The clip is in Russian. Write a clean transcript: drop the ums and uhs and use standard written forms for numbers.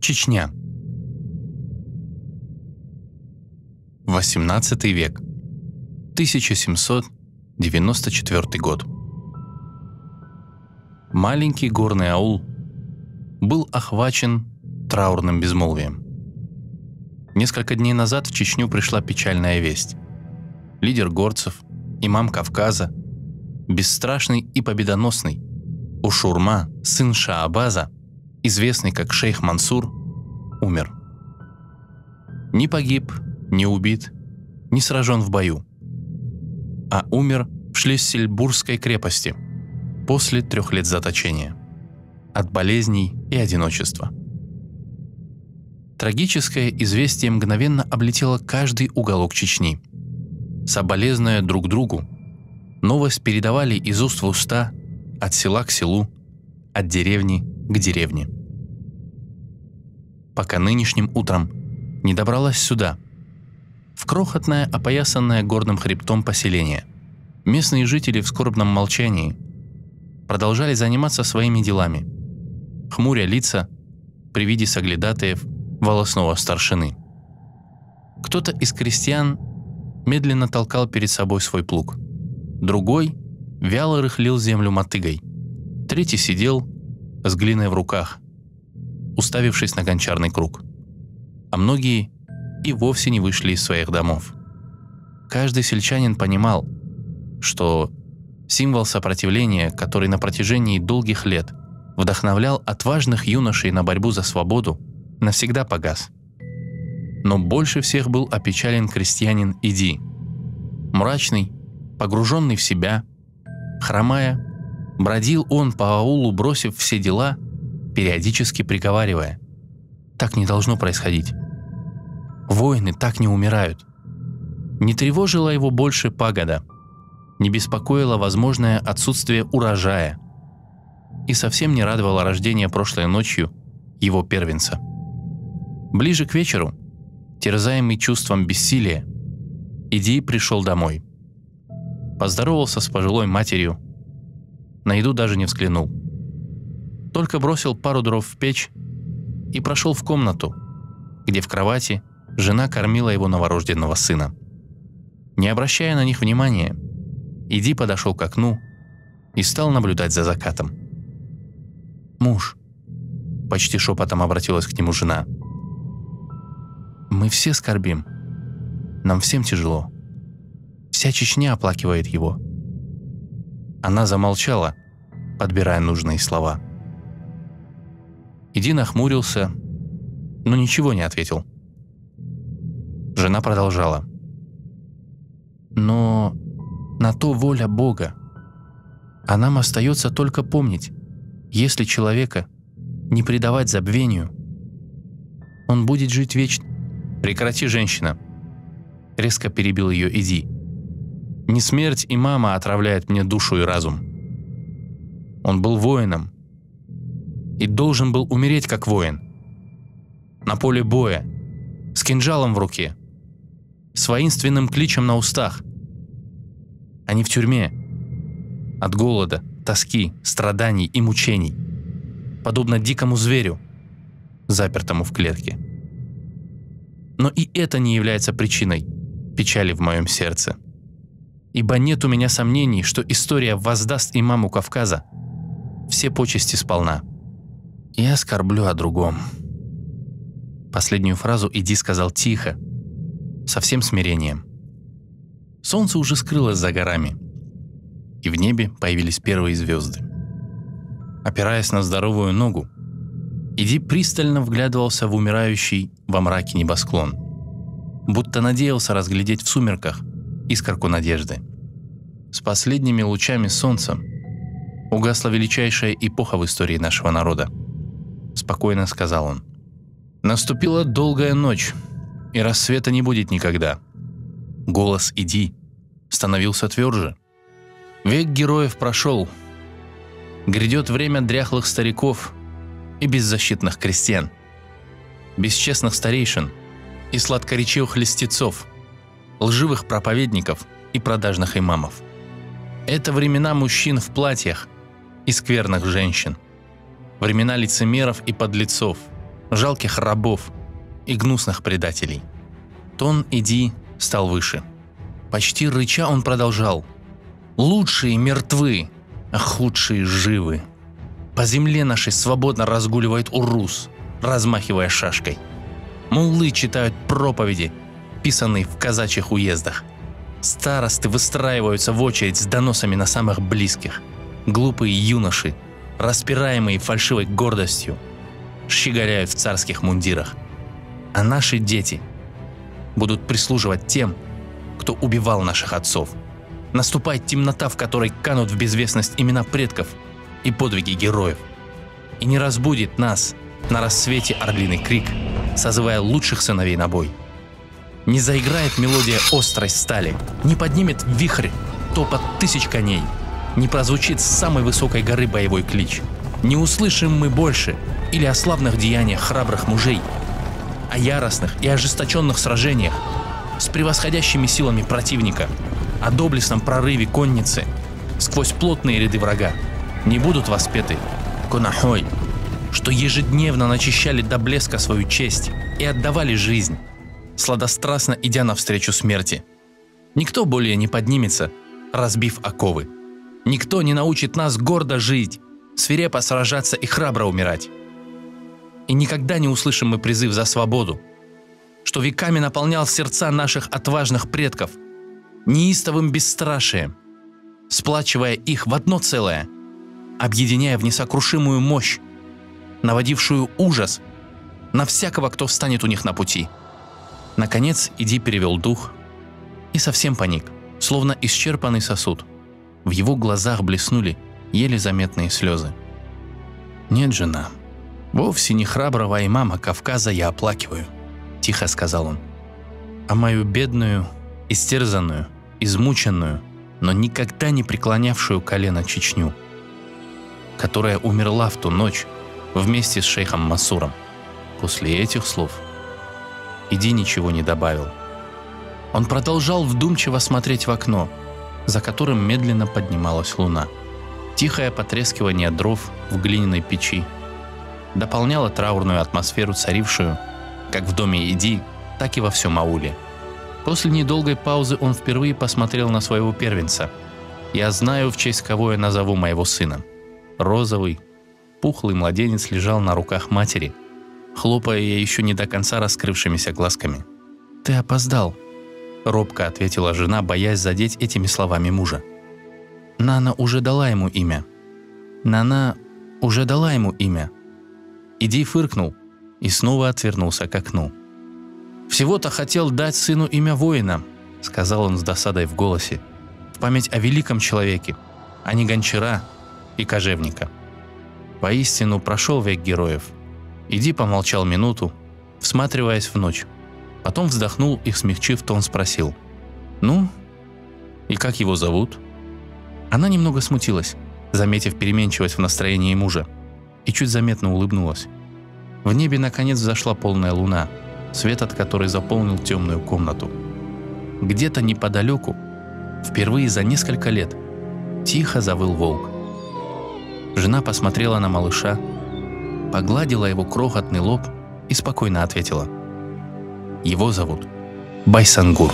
Чечня. 18 век. 1794 год. Маленький горный аул был охвачен траурным безмолвием. Несколько дней назад в Чечню пришла печальная весть. Лидер горцев, имам Кавказа, бесстрашный и победоносный Ушурма, сын Шаабаза, известный как шейх Мансур, умер. Не погиб, не убит, не сражен в бою, а умер в Шлиссельбургской крепости после 3 лет заточения от болезней и одиночества. Трагическое известие мгновенно облетело каждый уголок Чечни. Соболезная друг другу, новость передавали из уст в уста, от села к селу, от деревни к деревне. Пока нынешним утром не добралась сюда, в крохотное, опоясанное горным хребтом поселение. Местные жители в скорбном молчании продолжали заниматься своими делами, хмуря лица при виде соглядатаев волосного старшины. Кто-то из крестьян медленно толкал перед собой свой плуг, другой вяло рыхлил землю мотыгой, третий сидел с глиной в руках, уставившись на гончарный круг, а многие и вовсе не вышли из своих домов. Каждый сельчанин понимал, что символ сопротивления, который на протяжении долгих лет вдохновлял отважных юношей на борьбу за свободу, навсегда погас. Но больше всех был опечален крестьянин Иди. Мрачный, погруженный в себя, хромая, бродил он по аулу, бросив все дела, периодически приговаривая: «Так не должно происходить. Воины так не умирают». Не тревожила его больше пагода, не беспокоило возможное отсутствие урожая и совсем не радовало рождение прошлой ночью его первенца. Ближе к вечеру, терзаемый чувством бессилия, Иди пришел домой. Поздоровался с пожилой матерью, на еду даже не взглянул. Только бросил пару дров в печь и прошел в комнату, где в кровати жена кормила его новорожденного сына. Не обращая на них внимания, Иди подошел к окну и стал наблюдать за закатом. «Муж», — почти шепотом обратилась к нему жена, — «мы все скорбим. Нам всем тяжело. Вся Чечня оплакивает его». Она замолчала, подбирая нужные слова. Иди нахмурился, но ничего не ответил. Жена продолжала: «Но на то воля Бога. А нам остается только помнить, если человека не предавать забвению, он будет жить вечно». «Прекрати, женщина!» — резко перебил ее Иди. «Не смерть имама отравляет мне душу и разум. Он был воином и должен был умереть как воин. На поле боя, с кинжалом в руке, с воинственным кличем на устах, а не в тюрьме, от голода, тоски, страданий и мучений, подобно дикому зверю, запертому в клетке. Но и это не является причиной печали в моем сердце, ибо нет у меня сомнений, что история воздаст имаму Кавказа все почести сполна. Я скорблю о другом». Последнюю фразу Иди сказал тихо, со всем смирением. Солнце уже скрылось за горами, и в небе появились первые звезды. Опираясь на здоровую ногу, Иди пристально вглядывался в умирающий во мраке небосклон, будто надеялся разглядеть в сумерках искорку надежды. С последними лучами солнца угасла величайшая эпоха в истории нашего народа. Спокойно сказал он. Наступила долгая ночь, и рассвета не будет никогда. Голос Иди становился тверже. Век героев прошел. Грядет время дряхлых стариков и беззащитных крестьян, бесчестных старейшин и сладкоречивых льстецов, лживых проповедников и продажных имамов. Это времена мужчин в платьях и скверных женщин, времена лицемеров и подлецов, жалких рабов и гнусных предателей. Тон Иди стал выше. Почти рыча он продолжал. «Лучшие мертвы, а худшие живы. По земле нашей свободно разгуливает урус, размахивая шашкой. Муллы читают проповеди, писанные в казачьих уездах. Старосты выстраиваются в очередь с доносами на самых близких. Глупые юноши, распираемые фальшивой гордостью, щеголяют в царских мундирах. А наши дети будут прислуживать тем, кто убивал наших отцов. Наступает темнота, в которой канут в безвестность имена предков и подвиги героев. И не разбудит нас на рассвете орлиный крик, созывая лучших сыновей на бой. Не заиграет мелодия острой стали, не поднимет вихрь топот тысяч коней, не прозвучит с самой высокой горы боевой клич. Не услышим мы больше или о славных деяниях храбрых мужей, о яростных и ожесточенных сражениях с превосходящими силами противника, о доблестном прорыве конницы сквозь плотные ряды врага. Не будут воспеты конахой, что ежедневно начищали до блеска свою честь и отдавали жизнь, сладострастно идя навстречу смерти. Никто более не поднимется, разбив оковы. Никто не научит нас гордо жить, свирепо сражаться и храбро умирать. И никогда не услышим мы призыв за свободу, что веками наполнял сердца наших отважных предков неистовым бесстрашием, сплачивая их в одно целое, объединяя в несокрушимую мощь, наводившую ужас на всякого, кто встанет у них на пути. Наконец Иди перевел дух и совсем паник, словно исчерпанный сосуд. В его глазах блеснули еле заметные слезы. «Нет, жена, вовсе не храброго имама Кавказа я оплакиваю», – тихо сказал он, – «а мою бедную, истерзанную, измученную, но никогда не преклонявшую колено Чечню, которая умерла в ту ночь вместе с шейхом Масуром». После этих слов Иди ничего не добавил. Он продолжал вдумчиво смотреть в окно, за которым медленно поднималась луна. Тихое потрескивание дров в глиняной печи дополняло траурную атмосферу, царившую как в доме Иди, так и во всем ауле. После недолгой паузы он впервые посмотрел на своего первенца. «Я знаю, в честь кого я назову моего сына». Розовый, пухлый младенец лежал на руках матери, хлопая ей еще не до конца раскрывшимися глазками. «Ты опоздал», — робко ответила жена, боясь задеть этими словами мужа. «Нана уже дала ему имя. Нана уже дала ему имя». Иди фыркнул и снова отвернулся к окну. «Всего-то хотел дать сыну имя воина», — сказал он с досадой в голосе, «в память о великом человеке, а не гончара и кожевника». Поистину прошел век героев. Иди помолчал минуту, всматриваясь в ночь. Потом вздохнул и, смягчив тон, спросил: «Ну, и как его зовут?» Она немного смутилась, заметив переменчивость в настроении мужа, и чуть заметно улыбнулась. В небе наконец взошла полная луна, свет от которой заполнил темную комнату. Где-то неподалеку, впервые за несколько лет, тихо завыл волк. Жена посмотрела на малыша, погладила его крохотный лоб и спокойно ответила: «Его зовут Байсангур».